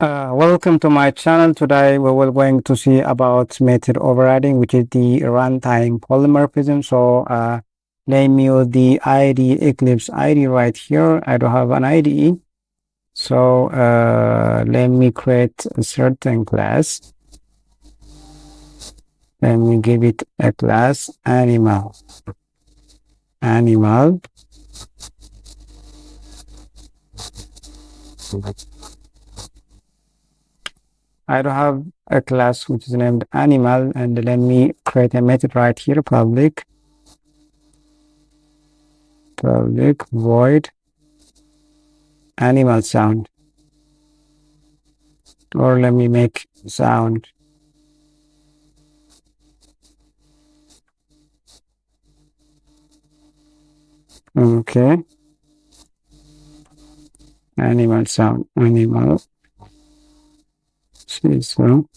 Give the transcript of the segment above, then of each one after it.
Welcome to my channel. Today we will going to see about method overriding, which is the runtime polymorphism. So let me use the IDE Eclipse IDE right here. I don't have an IDE, so let me create a certain class. Let me give it a class animal. I don't have a class which is named animal, and let me create a method right here, public void animal sound, or let me make sound. Okay, animal sound, animal. See, so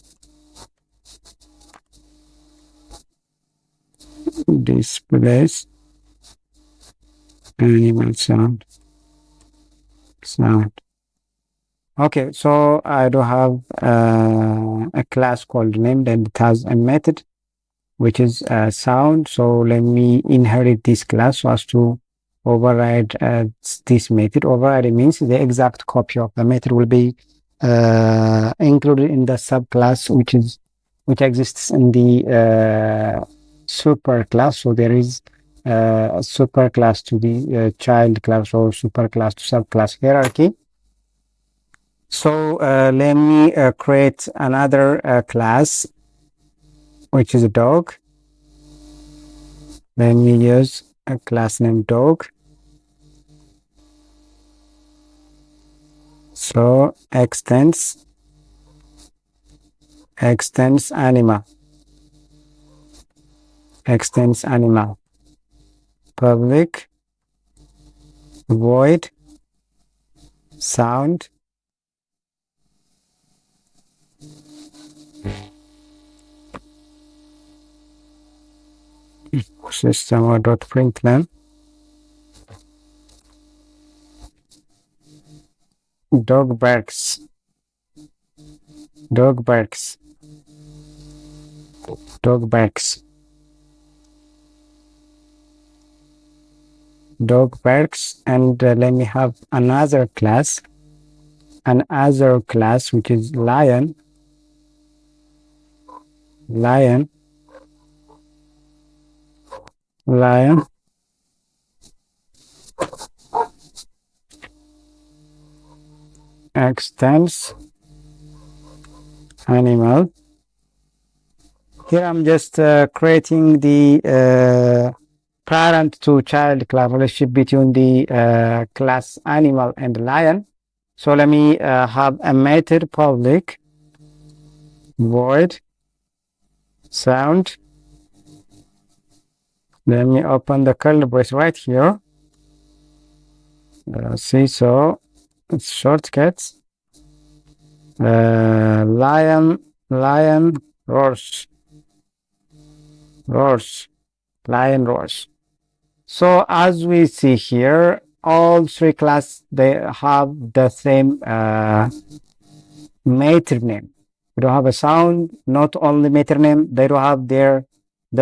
displays animal sound. Okay, so I do have a class called named, and it has a method which is sound. So let me inherit this class so as to override this method. Override means the exact copy of the method will be included in the subclass which exists in the super class. So there is a super class to the child class, or super class to subclass hierarchy. So let me create another class which is a dog. Let me use a class named dog. So extends animal, public void sound system.println dog barks. And let me have another class which is lion. Extends animal. Here I'm just creating the parent to child class relationship between the class animal and lion. So let me have a method public void sound. Let me open the curly brace right here. See, so it's shortcuts. Lion roars. Lion roars. So as we see here, all three classes, they have the same method name. We don't have a sound, not only method name, they don't have the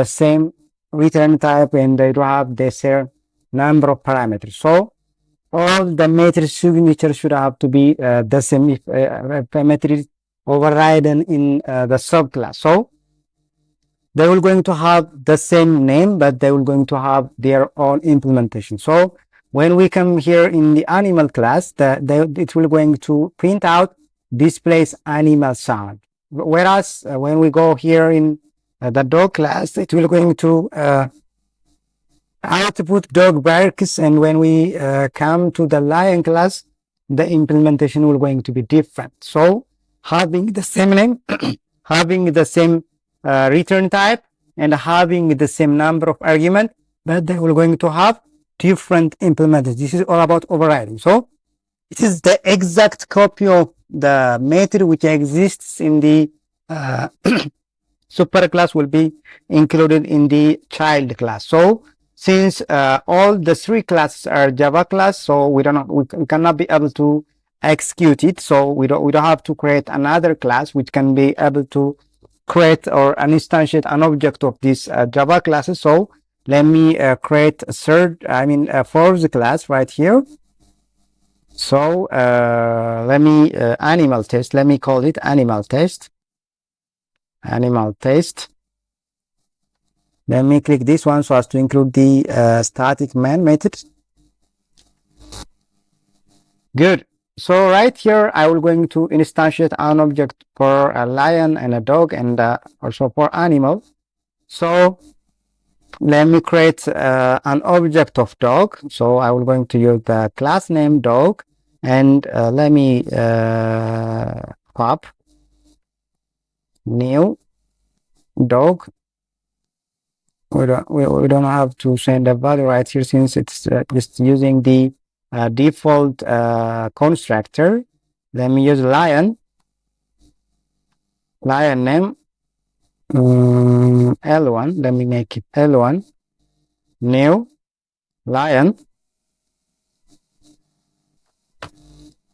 same return type, and they don't have the same number of parameters. So all the method signatures should have to be the same if a method is overridden in the subclass. So they will going to have the same name, but they will going to have their own implementation. So when we come here in the animal class, it will going to print out displays animal sound. Whereas when we go here in the dog class, it will going to output dog barks, and when we come to the lion class, the implementation will going to be different. So having the same name, having the same return type, and having the same number of arguments, but they will going to have different implementation. This is all about overriding. So it is the exact copy of the method which exists in the superclass will be included in the child class. So since all the three classes are Java class, so we cannot be able to execute it. So we don't have to create another class which can be able to create or instantiate an object of this Java classes. So let me create a fourth class right here. So let me animal test. Let me call it animal test. Animal test. Let me click this one so as to include the static main method. Good. So right here, I will going to instantiate an object for a lion and a dog, and also for animal. So let me create an object of dog. So I will going to use the class name dog, and let me pop new dog. We don't have to send a value right here, since it's just using the default constructor. Let me use lion name L1. Let me make it L1 new lion.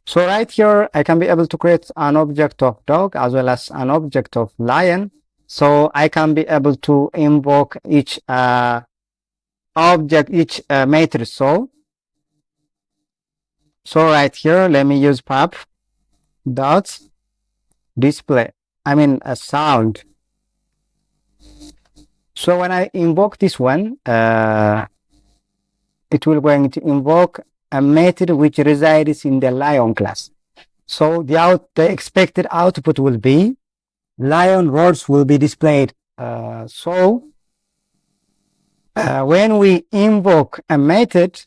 So right here, I can be able to create an object of dog as well as an object of lion. So I can be able to invoke each object, each matrix. So right here, let me use pub dot display. A sound. So when I invoke this one, it will going to invoke a method which resides in the lion class. So the expected output will be lion roars will be displayed. When we invoke a method,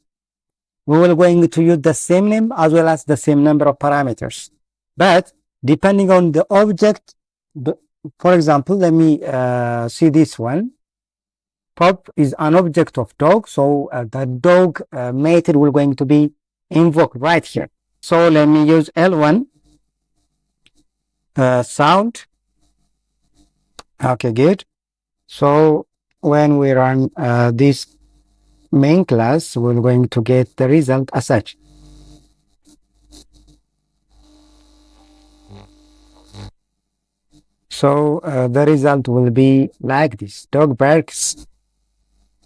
we will going to use the same name as well as the same number of parameters. But depending on the object, for example, let me see this one. Pop is an object of dog, so the dog method will going to be invoked right here. So let me use L1 sound. Okay, good. So when we run this main class, we're going to get the result as such. So the result will be like this. Dog barks.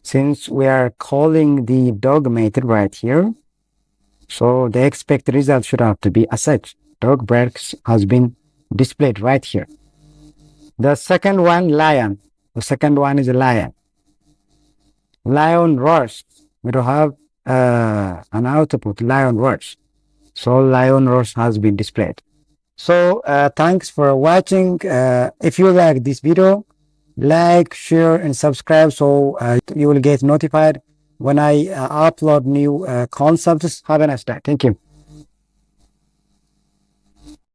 Since we are calling the dog method right here, so the expected result should have to be as such. Dog barks has been displayed right here. The second one, lion. The second one is a lion. Lion roars. We don't have an output, lion roars. So lion roars has been displayed. So thanks for watching. If you like this video, like, share, and subscribe, so you will get notified when I upload new concepts. Have a nice day. Thank you.